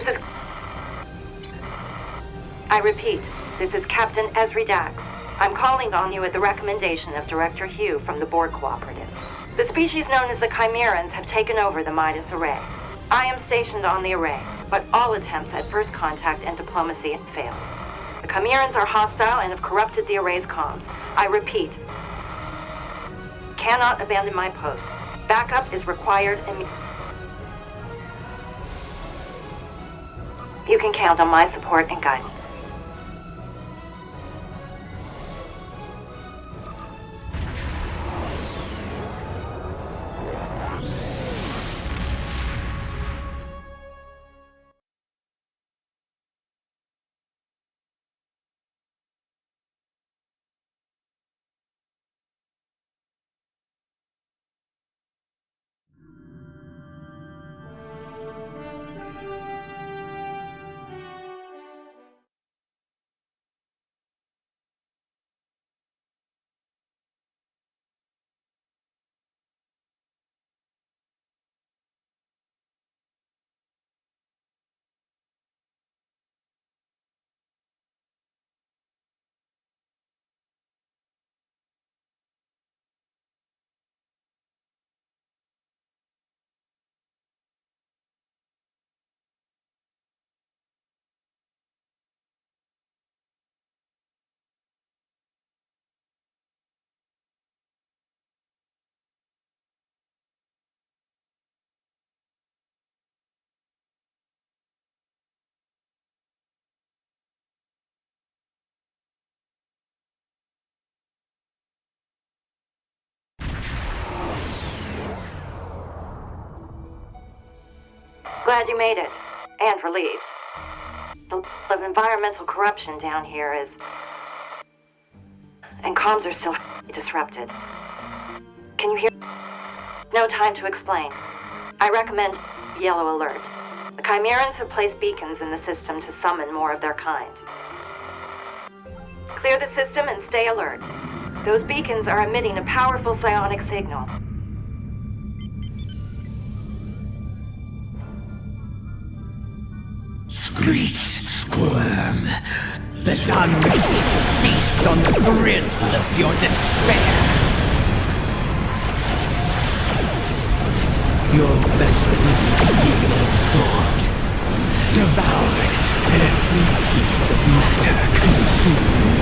This is... I repeat, this is Captain Ezri Dax. I'm calling on you at the recommendation of Director Hugh from the Borg Cooperative. The species known as the Chimerans have taken over the Midas Array. I am stationed on the array, but all attempts at first contact and diplomacy have failed. The Chimerans are hostile and have corrupted the array's comms. I repeat, cannot abandon my post. Backup is required immediately. You can count on my support and guidance. Glad you made it, and relieved. The level of environmental corruption down here is... and comms are still disrupted. Can you hear? No time to explain. I recommend yellow alert. The Chimerans have placed beacons in the system to summon more of their kind. Clear the system and stay alert. Those beacons are emitting a powerful psionic signal. Screech, squirm. The genres feast on the thrill of your despair. Your vessel is absorbed, devoured, and every piece of matter consumed.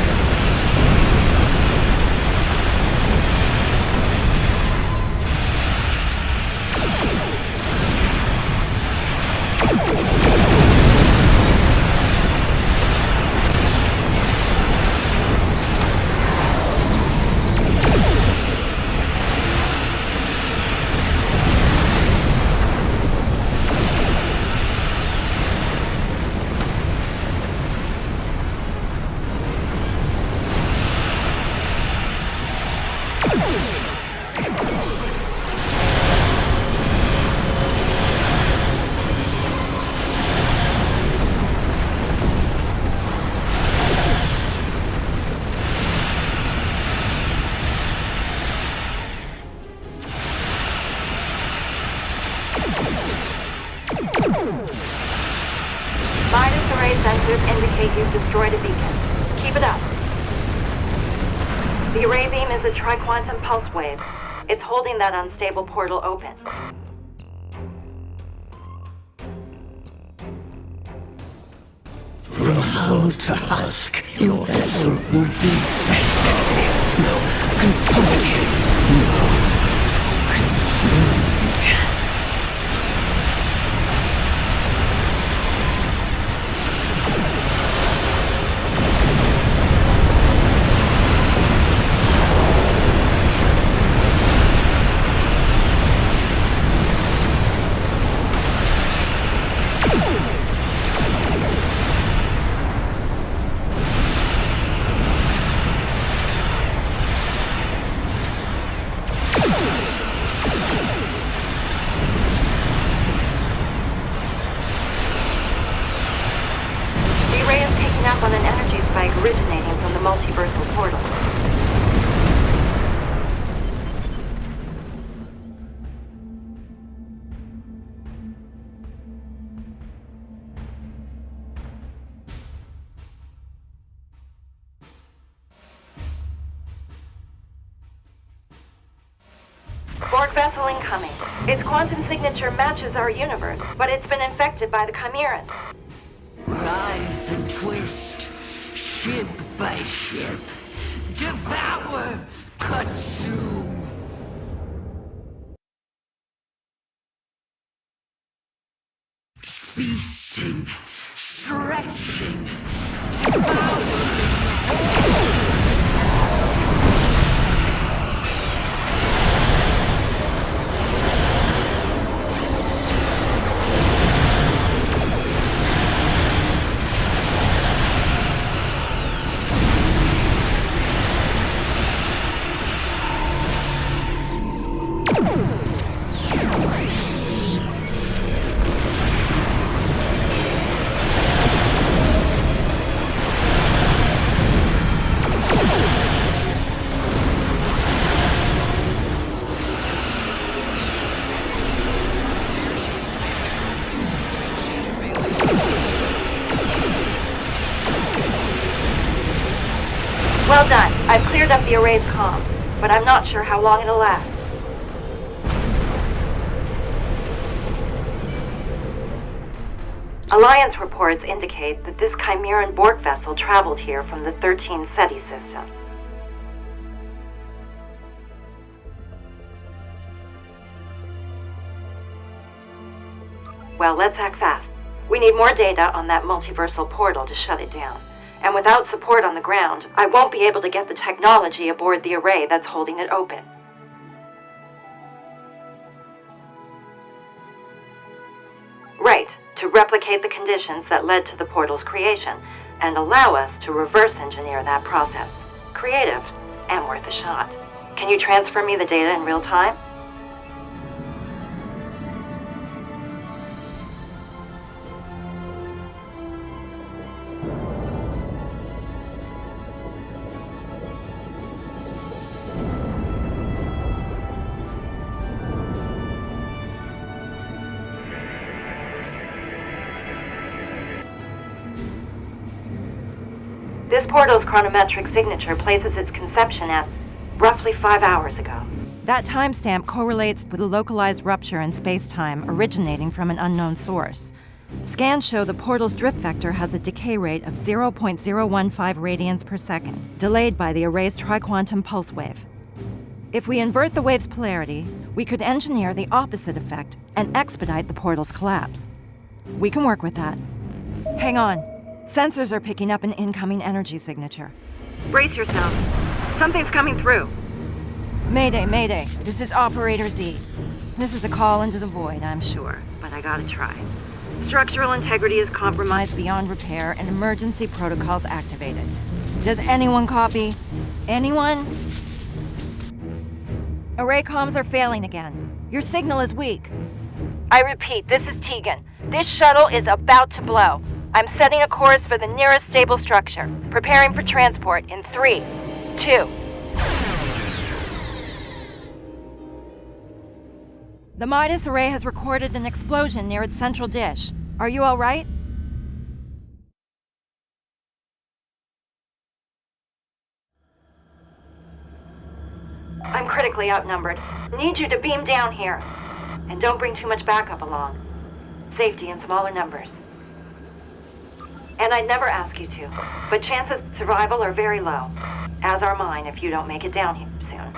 Midas Array sensors indicate you've destroyed a beacon. Keep it up. The array beam is a triquantum pulse wave. It's holding that unstable portal open. From hull to husk, your vessel will be dissected. No, confounded. No, consumed. Borg vessel incoming. Its quantum signature matches our universe, but it's been infected by the Chimerans. Rise and twist, ship by ship. Devour, consume. Feasting, stretching, devouring. Well done. I've cleared up the array's comms, but I'm not sure how long it'll last. Alliance reports indicate that this Chimeran Borg vessel traveled here from the 13 SETI system. Well, let's act fast. We need more data on that multiversal portal to shut it down. And without support on the ground, I won't be able to get the technology aboard the array that's holding it open. Right, to replicate the conditions that led to the portal's creation, and allow us to reverse engineer that process. Creative, and worth a shot. Can you transfer me the data in real time? This portal's chronometric signature places its conception at roughly 5 hours ago. That timestamp correlates with a localized rupture in space-time originating from an unknown source. Scans show the portal's drift vector has a decay rate of 0.015 radians per second, delayed by the array's triquantum pulse wave. If we invert the wave's polarity, we could engineer the opposite effect and expedite the portal's collapse. We can work with that. Hang on. Sensors are picking up an incoming energy signature. Brace yourself. Something's coming through. Mayday, Mayday. This is Operator Z. This is a call into the void, I'm sure, but I gotta try. Structural integrity is compromised beyond repair and emergency protocols activated. Does anyone copy? Anyone? Array comms are failing again. Your signal is weak. I repeat, this is Tegan. This shuttle is about to blow. I'm setting a course for the nearest stable structure. Preparing for transport in 3, 2. The Midas array has recorded an explosion near its central dish. Are you all right? I'm critically outnumbered. Need you to beam down here. And don't bring too much backup along. Safety in smaller numbers. And I'd never ask you to, but chances of survival are very low, as are mine if you don't make it down here soon.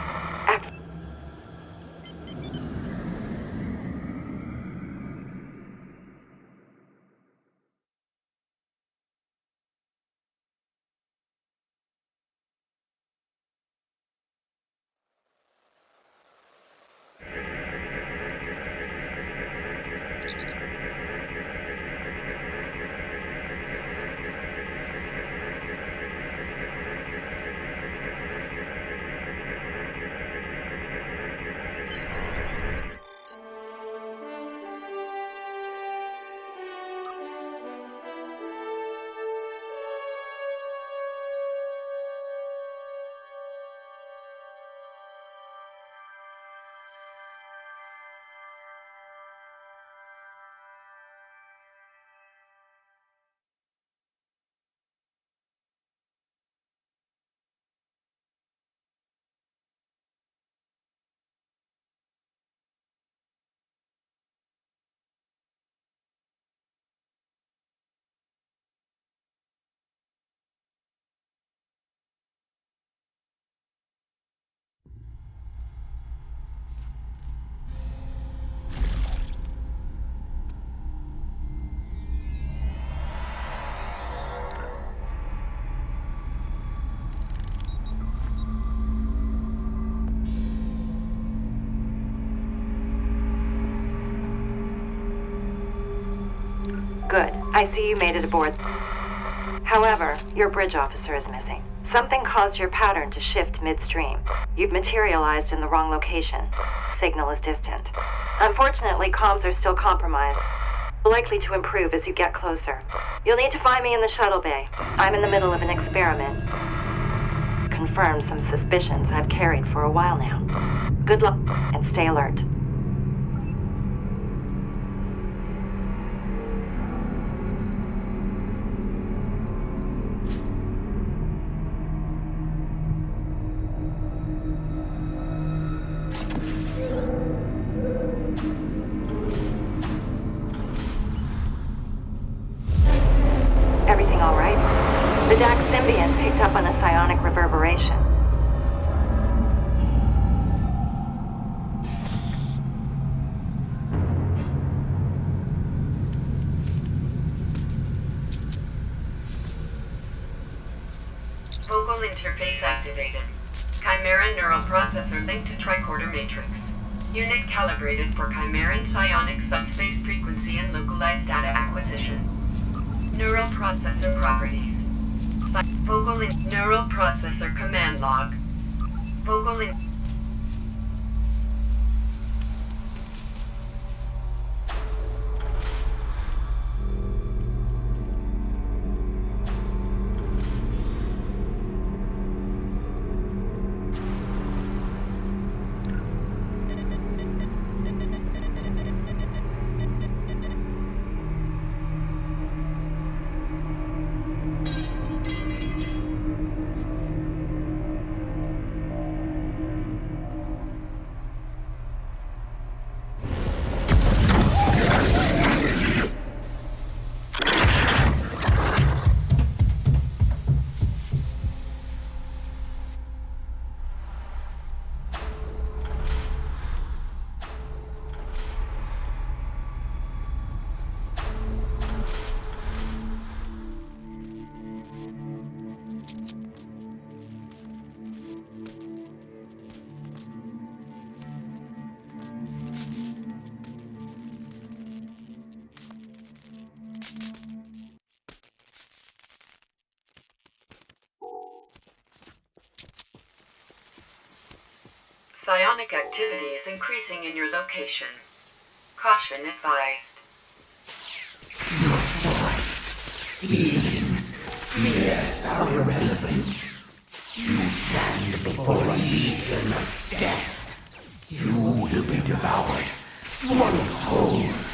Good. I see you made it aboard. However, your bridge officer is missing. Something caused your pattern to shift midstream. You've materialized in the wrong location. Signal is distant. Unfortunately, comms are still compromised. Likely to improve as you get closer. You'll need to find me in the shuttle bay. I'm in the middle of an experiment. Confirms some suspicions I've carried for a while now. Good luck, and stay alert. Everything all right? The Dax symbiont picked up on a psionic reverberation. Vocal interface activated. Chimera neural processor linked to tricorder matrix. Unit calibrated for Chimeran psionic subspace frequency and localized data acquisition. Neural processor properties. Neural processor command log. Vocal in psionic activity is increasing in your location. Caution advised. Feelings, fears are irrelevant. You stand before a legion of death. You will be devoured, swallowed whole.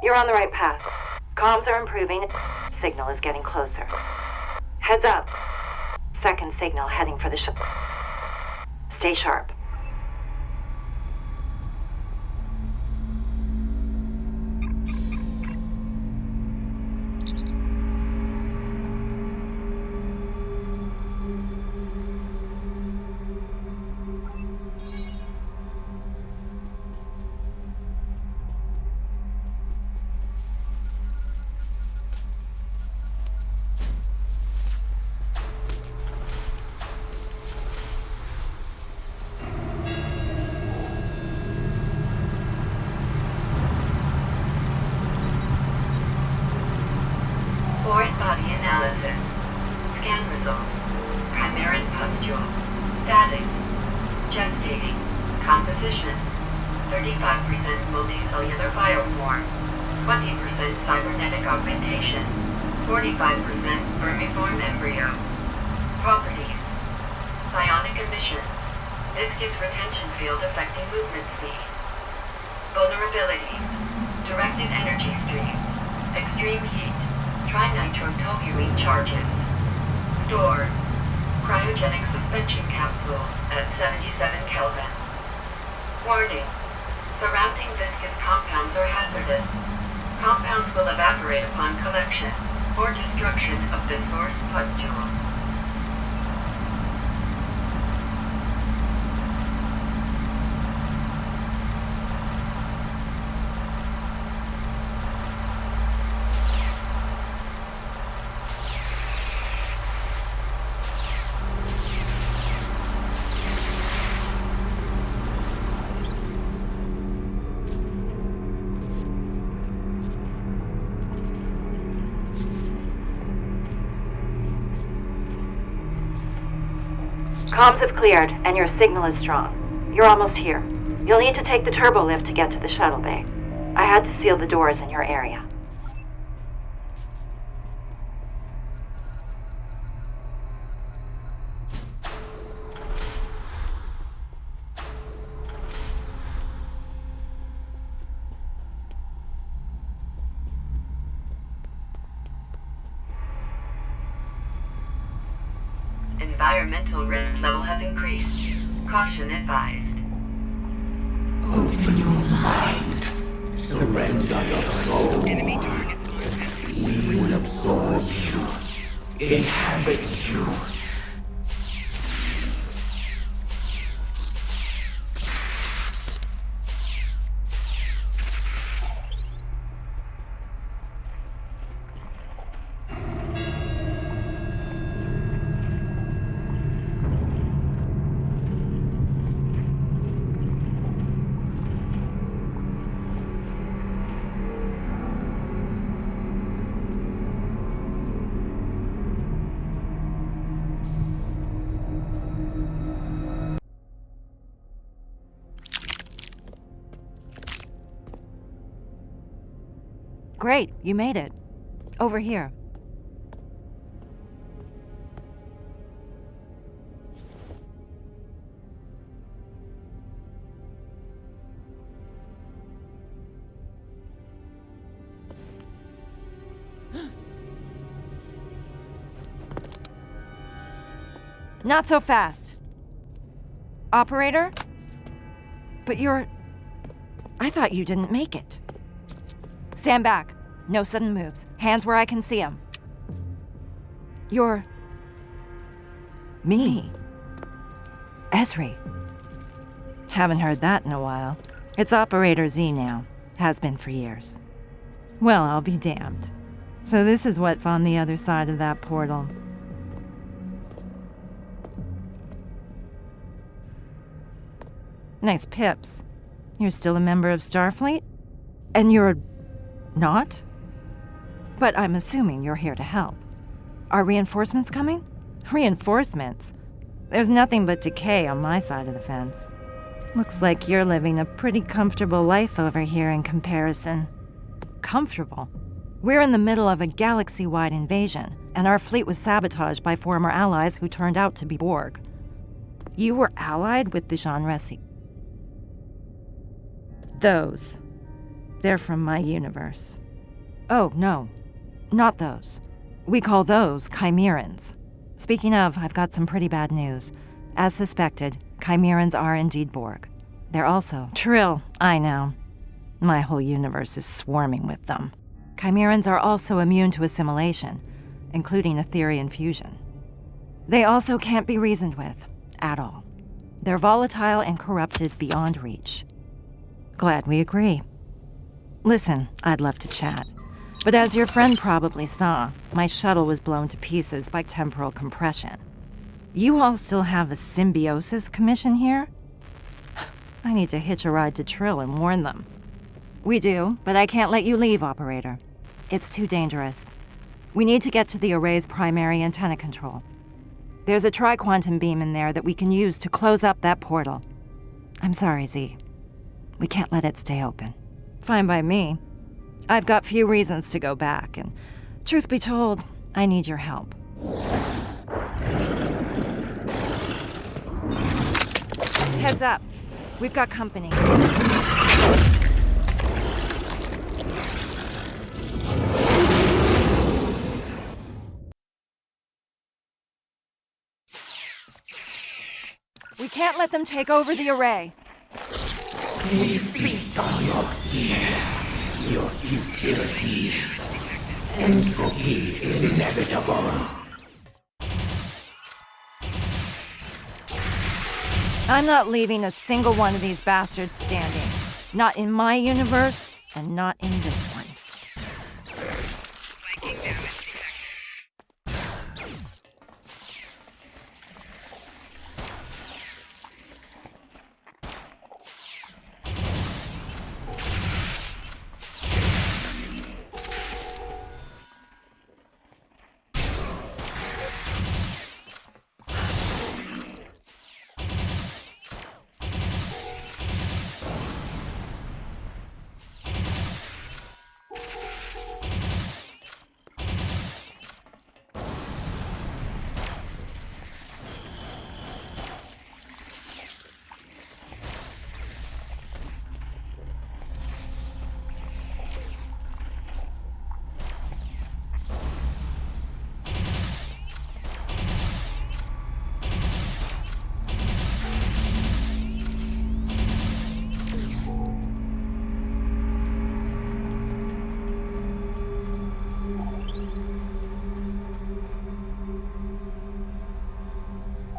You're on the right path. Comms are improving. Signal is getting closer. Heads up. Second signal heading for the Stay sharp. Fourth body analysis. Scan results. Chimeran pustule. Static. Gestating. Composition. 35% multicellular bioform. 20% cybernetic augmentation. 45% vermiform embryo. Properties. Psionic emission. Viscous retention field affecting movement speed. Vulnerabilities. Directed energy streams. Extreme heat. Trinitrotoluene charges. Stored. Cryogenic suspension capsule at 77 Kelvin. Warning. Surrounding viscous compounds are hazardous. Compounds will evaporate upon collection or destruction of the source pustule. Comms have cleared, and your signal is strong. You're almost here. You'll need to take the turbo lift to get to the shuttle bay. I had to seal the doors in your area. Environmental risk level has increased. Caution advised. Open your mind. Surrender your soul. We will absorb you. Inhabit you. Great, you made it. Over here. Not so fast. Operator? But you're... I thought you didn't make it. Stand back. No sudden moves. Hands where I can see them. You're... me. Ezri. Haven't heard that in a while. It's Operator Z now. Has been for years. Well, I'll be damned. So this is what's on the other side of that portal. Nice pips. You're still a member of Starfleet? And you're... not? But I'm assuming you're here to help. Are reinforcements coming? Reinforcements? There's nothing but decay on my side of the fence. Looks like you're living a pretty comfortable life over here in comparison. Comfortable? We're in the middle of a galaxy-wide invasion, and our fleet was sabotaged by former allies who turned out to be Borg. You were allied with the Jean Resi. Those. They're from my universe. Oh, no. Not those. We call those Chimerans. Speaking of, I've got some pretty bad news. As suspected, Chimerans are indeed Borg. They're also... Trill, I know. My whole universe is swarming with them. Chimerans are also immune to assimilation, including Etherian fusion. They also can't be reasoned with, at all. They're volatile and corrupted beyond reach. Glad we agree. Listen, I'd love to chat. But as your friend probably saw, my shuttle was blown to pieces by temporal compression. You all still have a symbiosis commission here? I need to hitch a ride to Trill and warn them. We do, but I can't let you leave, Operator. It's too dangerous. We need to get to the array's primary antenna control. There's a tri-quantum beam in there that we can use to close up that portal. I'm sorry, Z. We can't let it stay open. Fine by me. I've got few reasons to go back, and truth be told, I need your help. Heads up. We've got company. We can't let them take over the array. We feast on your fear, your futility. Entropy is inevitable. I'm not leaving a single one of these bastards standing. Not in my universe, and not in this one.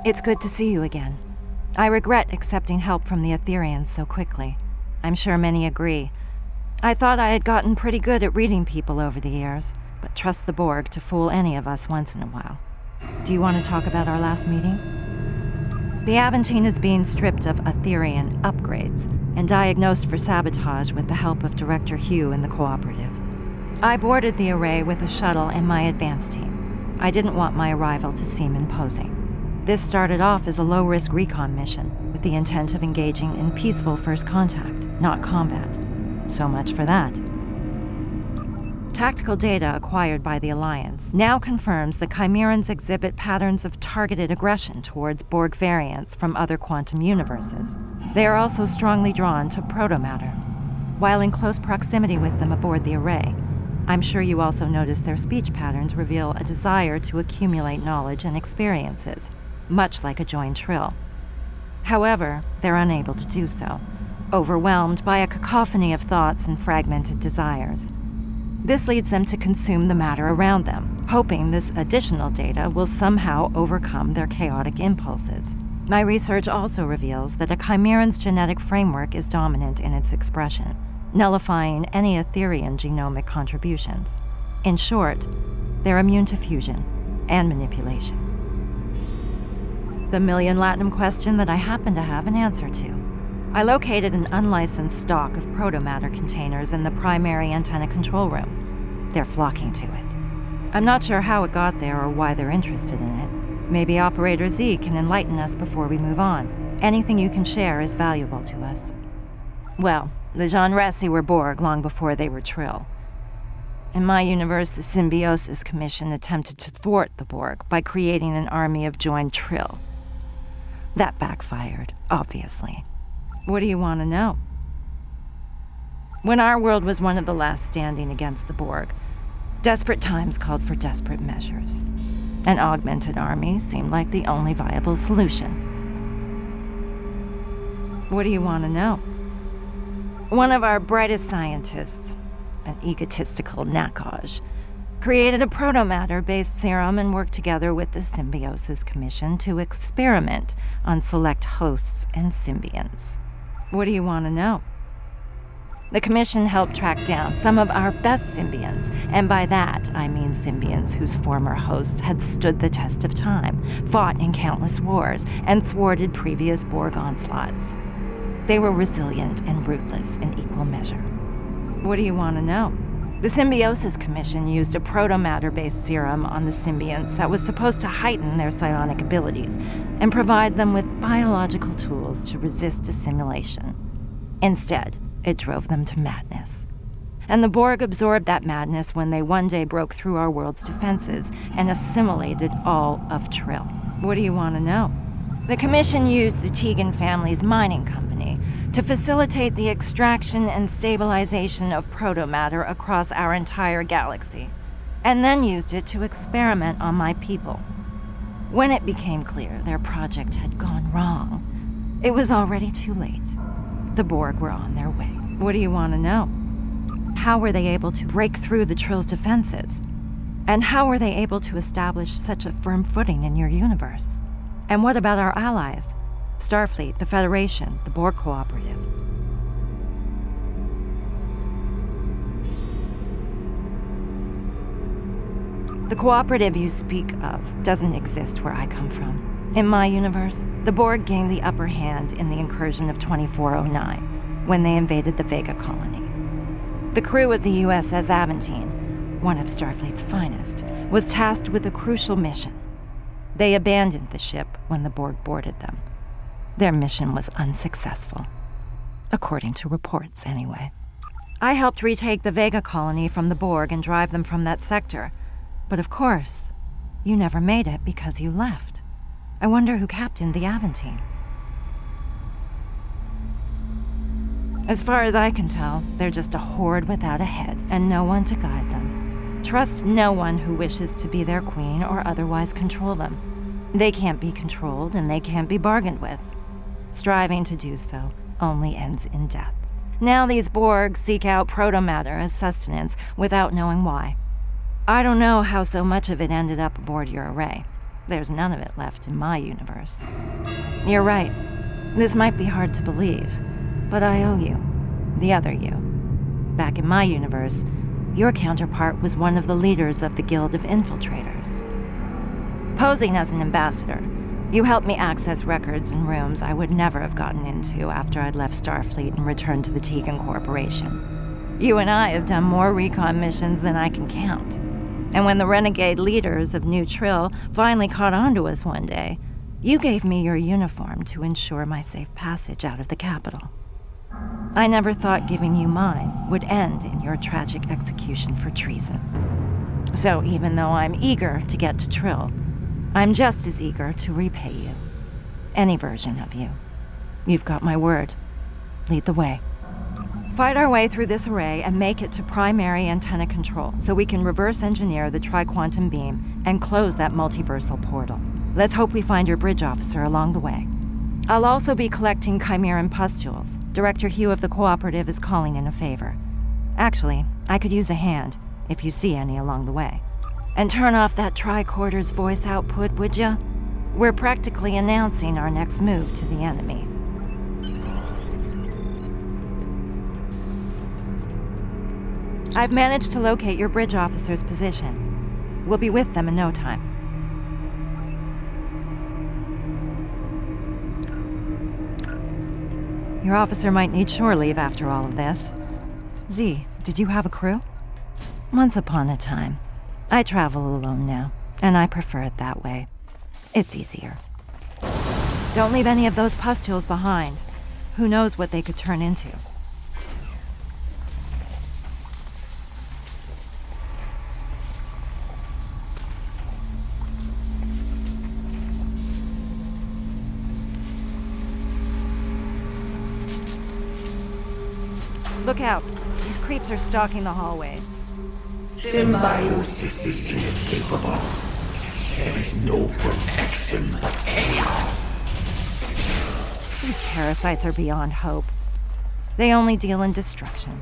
It's good to see you again. I regret accepting help from the Aetherians so quickly. I'm sure many agree. I thought I had gotten pretty good at reading people over the years, but trust the Borg to fool any of us once in a while. Do you want to talk about our last meeting? The Aventine is being stripped of Aetherian upgrades and diagnosed for sabotage with the help of Director Hugh and the Cooperative. I boarded the array with a shuttle and my advance team. I didn't want my arrival to seem imposing. This started off as a low-risk recon mission with the intent of engaging in peaceful first contact, not combat. So much for that. Tactical data acquired by the Alliance now confirms the Chimerans exhibit patterns of targeted aggression towards Borg variants from other quantum universes. They are also strongly drawn to protomatter. While in close proximity with them aboard the array, I'm sure you also noticed their speech patterns reveal a desire to accumulate knowledge and experiences, much like a joined Trill. However, they're unable to do so, overwhelmed by a cacophony of thoughts and fragmented desires. This leads them to consume the matter around them, hoping this additional data will somehow overcome their chaotic impulses. My research also reveals that a Chimeran's genetic framework is dominant in its expression, nullifying any Aetherian genomic contributions. In short, they're immune to fusion and manipulation. The million Latinum question that I happen to have an answer to. I located an unlicensed stock of protomatter containers in the primary antenna control room. They're flocking to it. I'm not sure how it got there or why they're interested in it. Maybe Operator Z can enlighten us before we move on. Anything you can share is valuable to us. Well, the Jean Resi were Borg long before they were Trill. In my universe, the Symbiosis Commission attempted to thwart the Borg by creating an army of joined Trill. That backfired, obviously. What do you want to know? When our world was one of the last standing against the Borg, desperate times called for desperate measures. An augmented army seemed like the only viable solution. What do you want to know? One of our brightest scientists, an egotistical Nakaj, created a protomatter-based serum and worked together with the Symbiosis Commission to experiment on select hosts and symbionts. What do you want to know? The Commission helped track down some of our best symbionts, and by that I mean symbionts whose former hosts had stood the test of time, fought in countless wars, and thwarted previous Borg onslaughts. They were resilient and ruthless in equal measure. What do you want to know? The Symbiosis Commission used a protomatter-based serum on the symbionts that was supposed to heighten their psionic abilities and provide them with biological tools to resist assimilation. Instead, it drove them to madness. And the Borg absorbed that madness when they one day broke through our world's defenses and assimilated all of Trill. What do you want to know? The Commission used the Tegan family's mining company to facilitate the extraction and stabilization of protomatter across our entire galaxy, and then used it to experiment on my people. When it became clear their project had gone wrong, it was already too late. The Borg were on their way. What do you want to know? How were they able to break through the Trill's defenses? And how were they able to establish such a firm footing in your universe? And what about our allies? Starfleet, the Federation, the Borg Cooperative. The cooperative you speak of doesn't exist where I come from. In my universe, the Borg gained the upper hand in the incursion of 2409, when they invaded the Vega colony. The crew of the USS Aventine, one of Starfleet's finest, was tasked with a crucial mission. They abandoned the ship when the Borg boarded them. Their mission was unsuccessful. According to reports, anyway. I helped retake the Vega colony from the Borg and drive them from that sector. But of course, you never made it because you left. I wonder who captained the Aventine. As far as I can tell, they're just a horde without a head and no one to guide them. Trust no one who wishes to be their queen or otherwise control them. They can't be controlled and they can't be bargained with. Striving to do so only ends in death. Now these Borg seek out protomatter as sustenance without knowing why. I don't know how so much of it ended up aboard your array. There's none of it left in my universe. You're right. This might be hard to believe, but I owe you. The other you. Back in my universe, your counterpart was one of the leaders of the Guild of Infiltrators. Posing as an ambassador, you helped me access records and rooms I would never have gotten into after I'd left Starfleet and returned to the Tegan Corporation. You and I have done more recon missions than I can count. And when the renegade leaders of New Trill finally caught on to us one day, you gave me your uniform to ensure my safe passage out of the capital. I never thought giving you mine would end in your tragic execution for treason. So even though I'm eager to get to Trill, I'm just as eager to repay you. Any version of you. You've got my word. Lead the way. Fight our way through this array and make it to primary antenna control so we can reverse engineer the tri-quantum beam and close that multiversal portal. Let's hope we find your bridge officer along the way. I'll also be collecting Chimeran pustules. Director Hugh of the Cooperative is calling in a favor. Actually, I could use a hand, if you see any along the way. And turn off that tricorder's voice output, would ya? We're practically announcing our next move to the enemy. I've managed to locate your bridge officer's position. We'll be with them in no time. Your officer might need shore leave after all of this. Z, did you have a crew? Once upon a time. I travel alone now, and I prefer it that way. It's easier. Don't leave any of those pustules behind. Who knows what they could turn into? Look out. These creeps are stalking the hallways. Symbiosis is inescapable. There is no protection but chaos. These parasites are beyond hope. They only deal in destruction.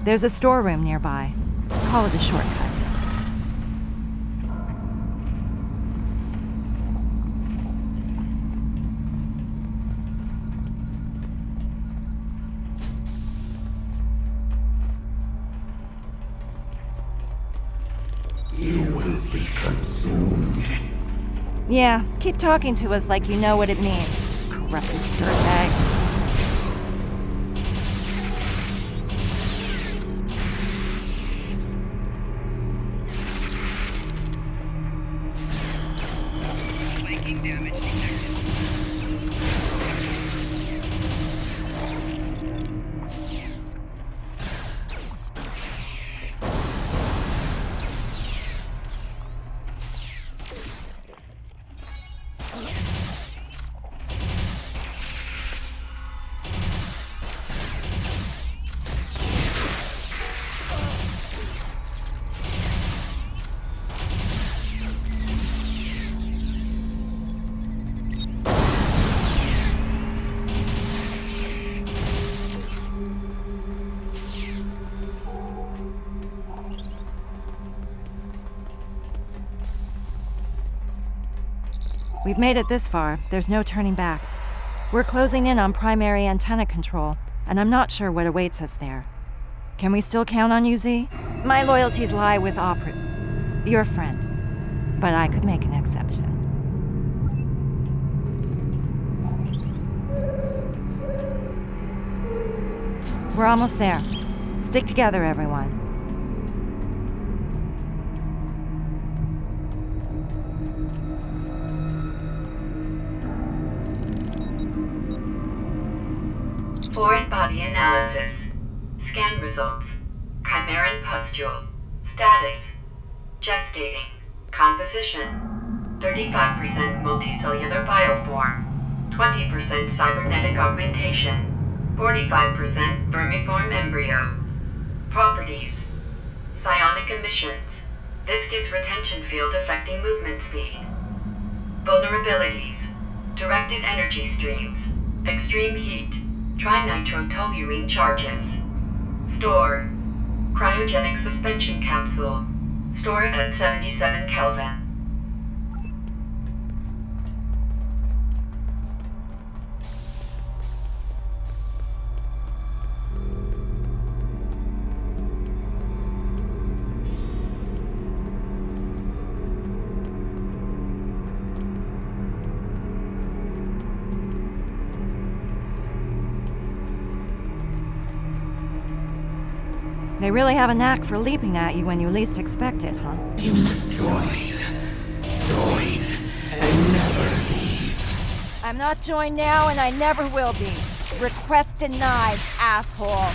There's a storeroom nearby. Call it a shortcut. consumed. Yeah, keep talking to us like you know what it means. Corrupted dirtbags. We've made it this far. There's no turning back. We're closing in on primary antenna control, and I'm not sure what awaits us there. Can we still count on you, Z? My loyalties lie with your friend. But I could make an exception. We're almost there. Stick together, everyone. Foreign body analysis. Scan results. Chimeran pustule. Status. Gestating. Composition. 35% multicellular bioform. 20% cybernetic augmentation. 45% vermiform embryo. Properties. Psionic emissions. Viscous retention field affecting movement speed. Vulnerabilities. Directed energy streams. Extreme heat. Trinitrotoluene charges. Store. Cryogenic suspension capsule. Stored at 77 Kelvin. They really have a knack for leaping at you when you least expect it, huh? You must join. Join and never leave. I'm not joined now, and I never will be. Request denied, asshole.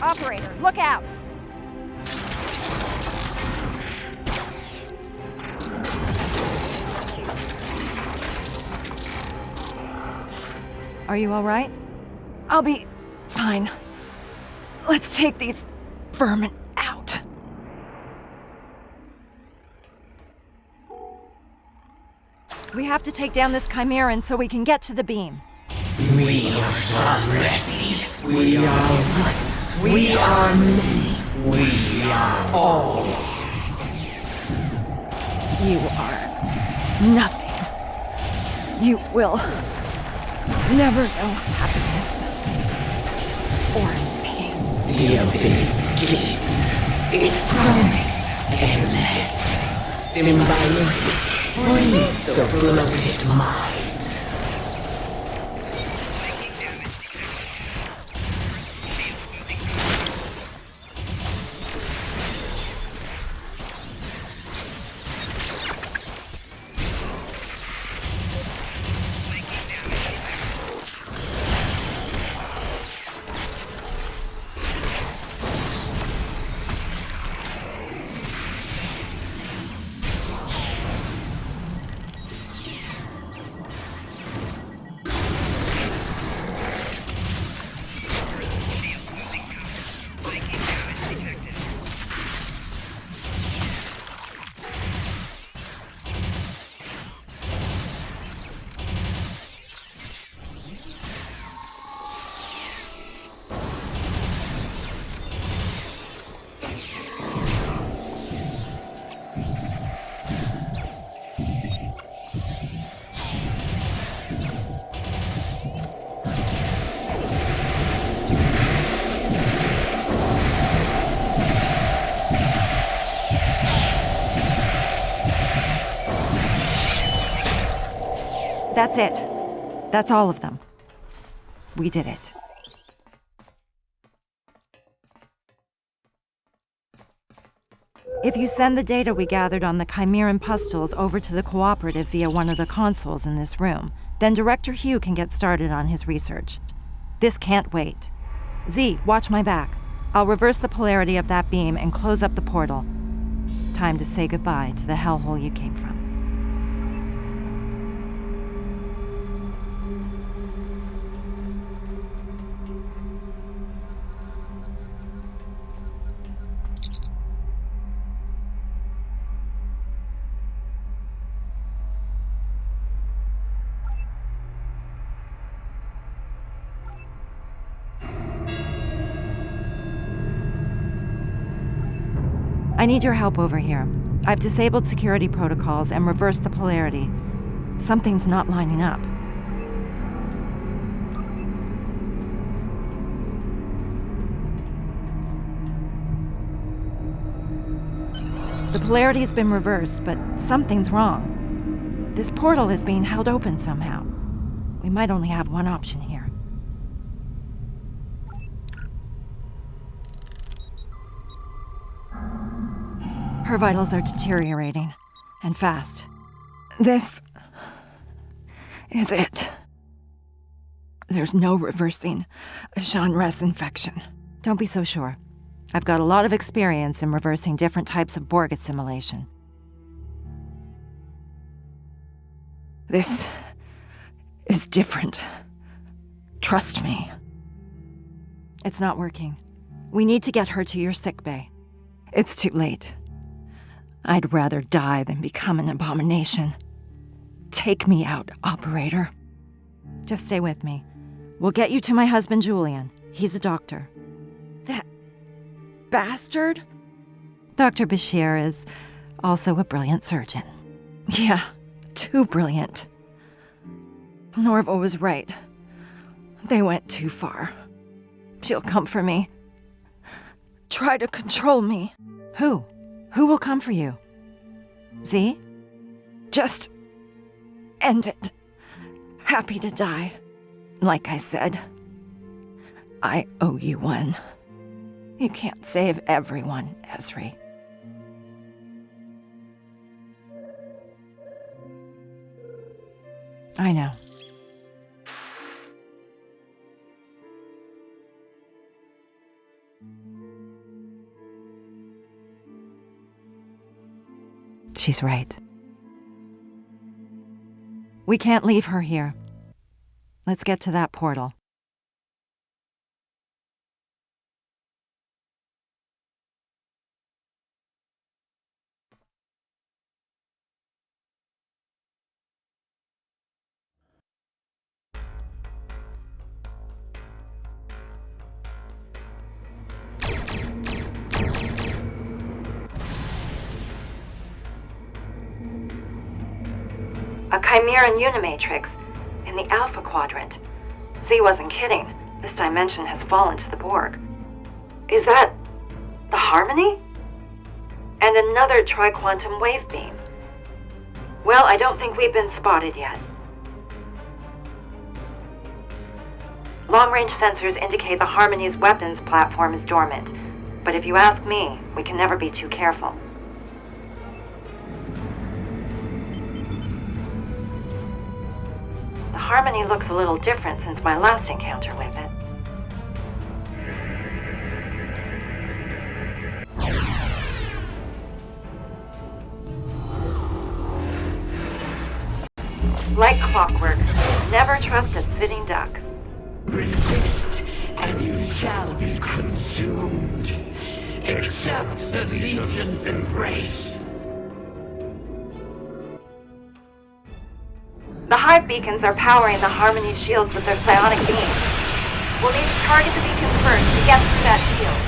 Operator, look out! Are you all right? I'll be fine. Let's take these vermin out. We have to take down this Chimeran so we can get to the beam. We are Zaresi. We are one. We are many. We are all. You are nothing. You will never know happiness or pain. The abyss gives. Its promise endless. Symbiosis frees the bloated mind. That's it. That's all of them. We did it. If you send the data we gathered on the Chimeran pustules over to the Cooperative via one of the consoles in this room, then Director Hugh can get started on his research. This can't wait. Z, watch my back. I'll reverse the polarity of that beam and close up the portal. Time to say goodbye to the hellhole you came from. I need your help over here. I've disabled security protocols and reversed the polarity. Something's not lining up. The polarity has been reversed, but something's wrong. This portal is being held open somehow. We might only have one option here. Her vitals are deteriorating, and fast. This is it. There's no reversing a Shanres infection. Don't be so sure. I've got a lot of experience in reversing different types of Borg assimilation. This is different. Trust me. It's not working. We need to get her to your sickbay. It's too late. I'd rather die than become an abomination. Take me out, operator. Just stay with me. We'll get you to my husband, Julian. He's a doctor. That bastard? Dr. Bashir is also a brilliant surgeon. Yeah, too brilliant. Norval was right. They went too far. She'll come for me. Try to control me. Who? Who will come for you? Z? Just end it. Happy to die. Like I said, I owe you one. You can't save everyone, Ezri. I know. She's right. We can't leave her here. Let's get to that portal. A Chimeran Unimatrix in the Alpha Quadrant. Z wasn't kidding. This dimension has fallen to the Borg. Is that the Harmony? And another tri-quantum wave beam. Well, I don't think we've been spotted yet. Long-range sensors indicate the Harmony's weapons platform is dormant. But if you ask me, we can never be too careful. The Harmony looks a little different since my last encounter with it. Like clockwork, never trust a sitting duck. Resist, and you shall be consumed. Accept the Legion's embrace. The Hive beacons are powering the Harmony's shields with their psionic beams. We'll need to target the beacons first to get through that shield.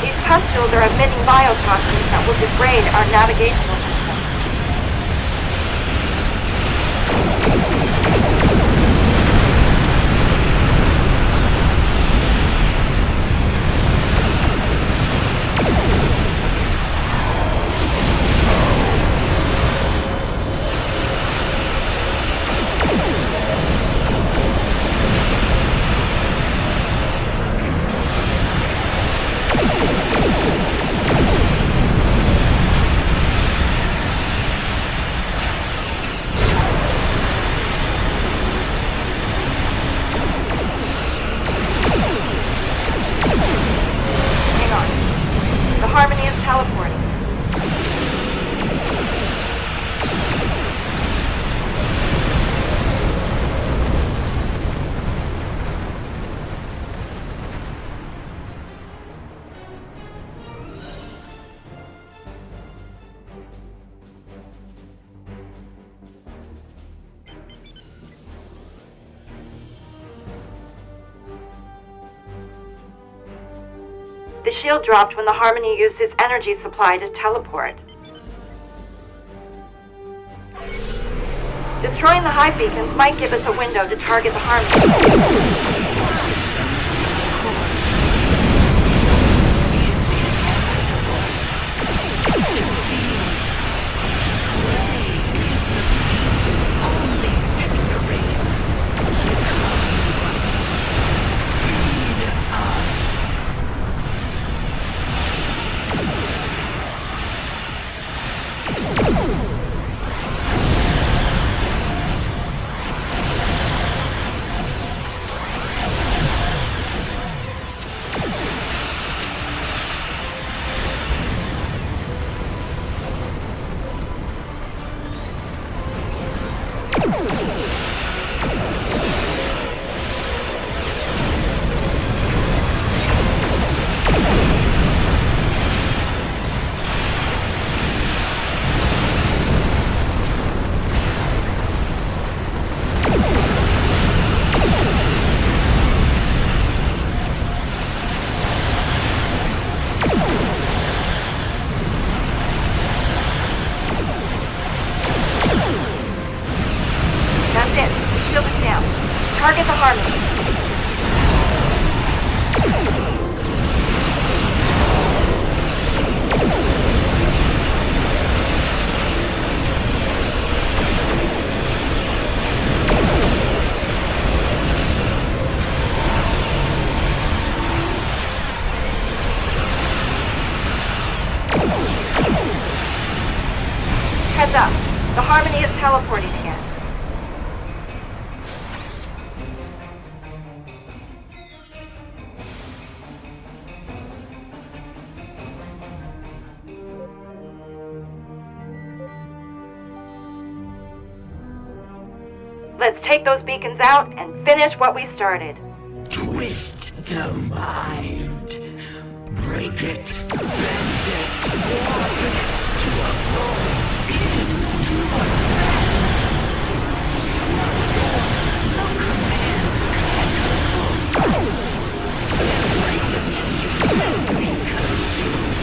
These pustules are emitting biotoxins that will degrade our navigational system. Harmony is teleporting. The shield dropped when the Harmony used its energy supply to teleport. Destroying the Hive beacons might give us a window to target the Harmony. Target the Harmony. Heads up. The Harmony is teleporting again. Let's take those beacons out and finish what we started. Twist the mind. Break it, bend it, warp it to a form into a no command can control. Everything you will be consumed.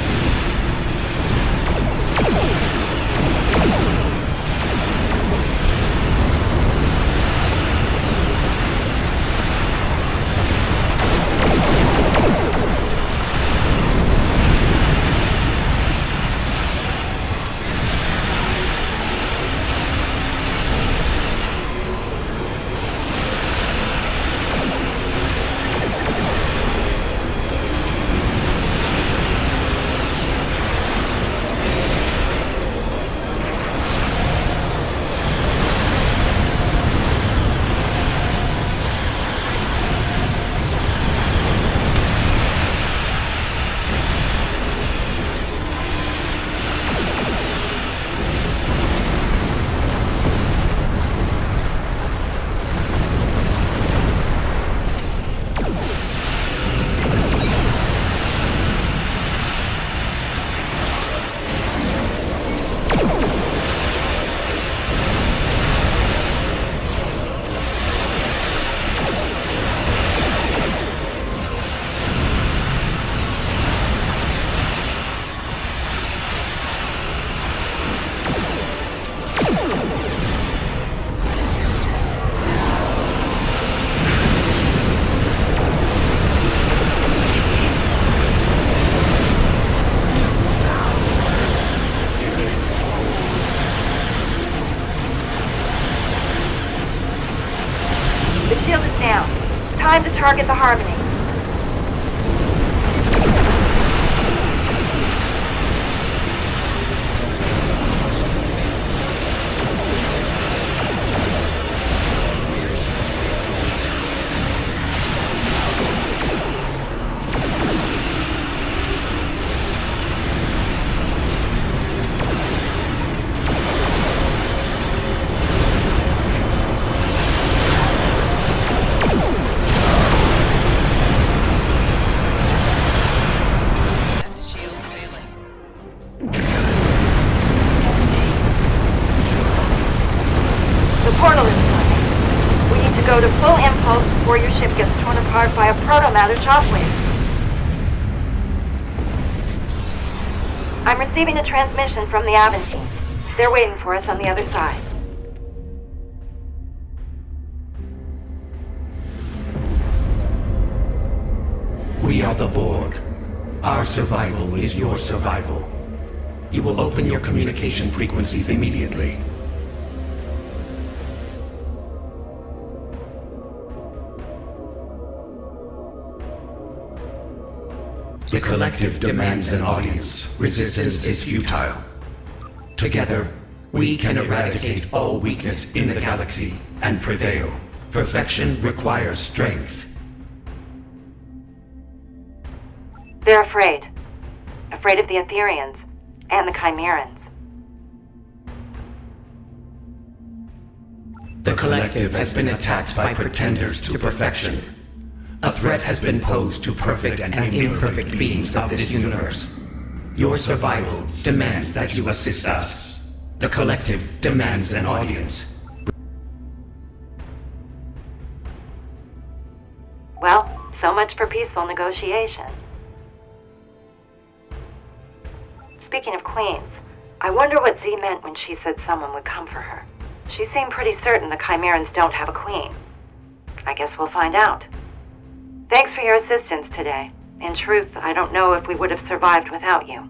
The shield is down. Time to target the Harmony. Portal is flooding. We need to go to full impulse before your ship gets torn apart by a proto-matter shockwave. I'm receiving a transmission from the Aventine. They're waiting for us on the other side. We are the Borg. Our survival is your survival. You will open your communication frequencies immediately. The collective demands an audience. Resistance is futile. Together, we can eradicate all weakness in the galaxy and prevail. Perfection requires strength. They're afraid. Afraid of the Aetherians and the Chimerans. The collective has been attacked by pretenders to perfection. A threat has been posed to perfect and imperfect beings of this universe. Your survival demands that you assist us. The collective demands an audience. Well, so much for peaceful negotiation. Speaking of queens, I wonder what Z meant when she said someone would come for her. She seemed pretty certain the Chimerans don't have a queen. I guess we'll find out. Thanks for your assistance today. In truth, I don't know if we would have survived without you.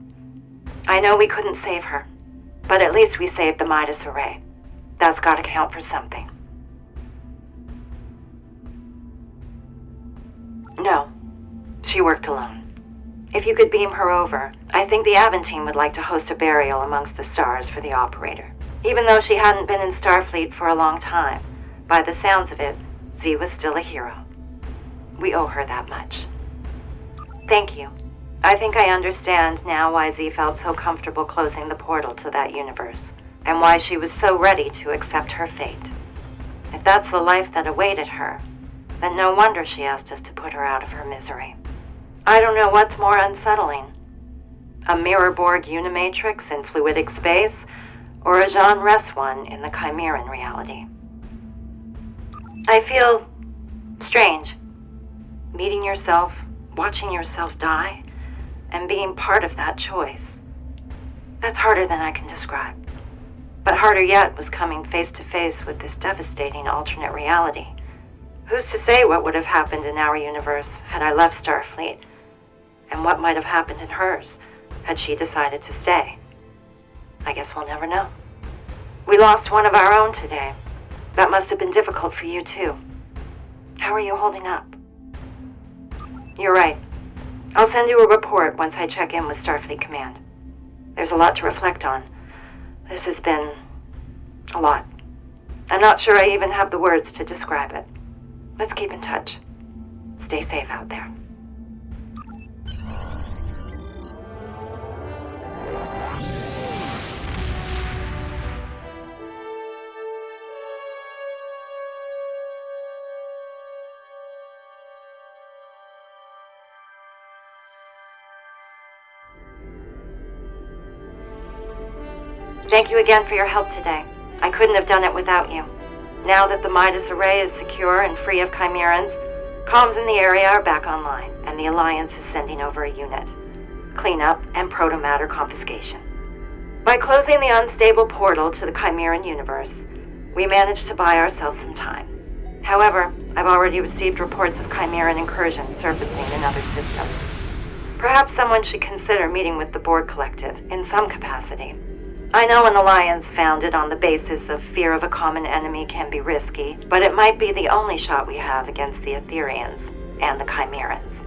I know we couldn't save her, but at least we saved the Midas Array. That's gotta count for something. No, she worked alone. If you could beam her over, I think the Aventine would like to host a burial amongst the stars for the operator. Even though she hadn't been in Starfleet for a long time, by the sounds of it, Z was still a hero. We owe her that much. Thank you. I think I understand now why Z felt so comfortable closing the portal to that universe, and why she was so ready to accept her fate. If that's the life that awaited her, then no wonder she asked us to put her out of her misery. I don't know what's more unsettling. A Mirror Borg Unimatrix in fluidic space, or a Jean Ress one in the Chimeran reality. I feel strange. Meeting yourself, watching yourself die, and being part of that choice. That's harder than I can describe. But harder yet was coming face to face with this devastating alternate reality. Who's to say what would have happened in our universe had I left Starfleet, and what might have happened in hers had she decided to stay? I guess we'll never know. We lost one of our own today. That must have been difficult for you too. How are you holding up? You're right. I'll send you a report once I check in with Starfleet Command. There's a lot to reflect on. This has been a lot. I'm not sure I even have the words to describe it. Let's keep in touch. Stay safe out there. Thank you again for your help today. I couldn't have done it without you. Now that the Midas Array is secure and free of Chimerans, comms in the area are back online, and the Alliance is sending over a unit. Cleanup and proto-matter confiscation. By closing the unstable portal to the Chimeran universe, we managed to buy ourselves some time. However, I've already received reports of Chimeran incursions surfacing in other systems. Perhaps someone should consider meeting with the Borg Collective in some capacity. I know an alliance founded on the basis of fear of a common enemy can be risky, but it might be the only shot we have against the Etherians and the Chimerans.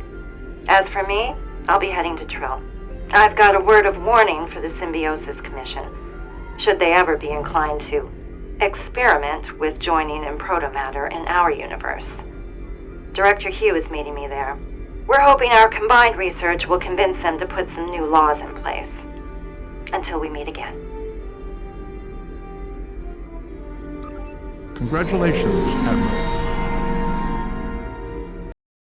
As for me, I'll be heading to Trill. I've got a word of warning for the Symbiosis Commission, should they ever be inclined to experiment with joining in protomatter in our universe. Director Hugh is meeting me there. We're hoping our combined research will convince them to put some new laws in place. Until we meet again. Congratulations, Admiral.